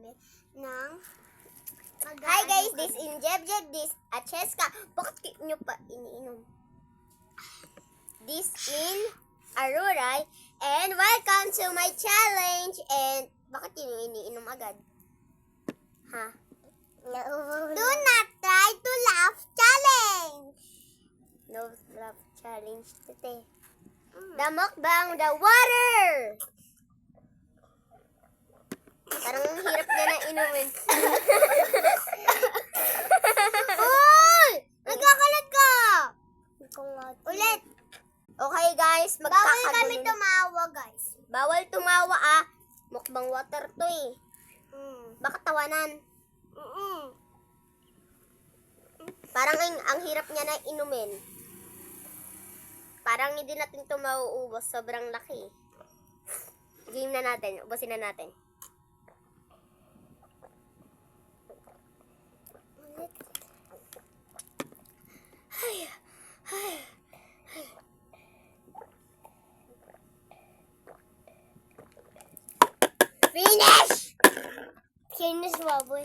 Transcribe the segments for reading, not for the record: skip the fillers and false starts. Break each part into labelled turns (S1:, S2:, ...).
S1: magsasabi ng Hi guys, this is Jeb, this at Cheska. Bakit nyo pa iniinom? This in Aruray and welcome to my challenge. And bakit nyo iniinom agad? Ha? Do not try to laugh challenge. No laugh challenge today. The mukbang, the water. Parang hirap na inumin. Uy! Nagkakalat ka! Ulit! Okay guys, magkakagulo. Bawal kami tumawa guys. Bawal tumawa ah. Mukbang water to eh. Bakit tawanan? Parang ang hirap niya na inumin. Parang hindi natin ito mauubos. Sobrang laki. Game na natin. Ubusin na natin. Finish! Finish, baboy.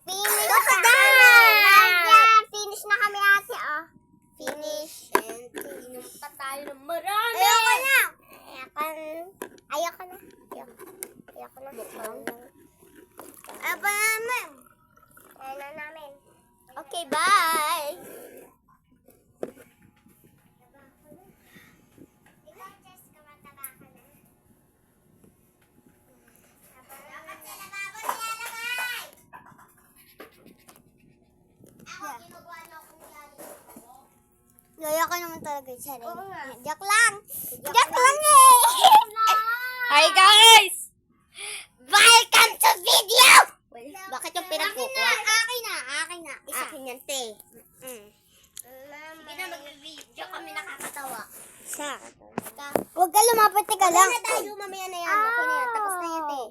S1: Finish na! Finish na kami ate, oh. Finish. And inom pa tayo ng marami. Ayoko na. Ayoko na. Ayoko namin. Ayoko namin. Okay, bye! Gaya ka naman talaga siya rin. Joke lang! Joke lang eh!
S2: Hi guys!
S1: Welcome to video! Bakit yung pinagkukuha? Akin na. Akin yan, te. Sige na, mag-video kami nakakatawa. Huwag ka lumapit ka lang. Huwag na tayo, mamaya na yan. Okay na yan. Tapos na yan, te.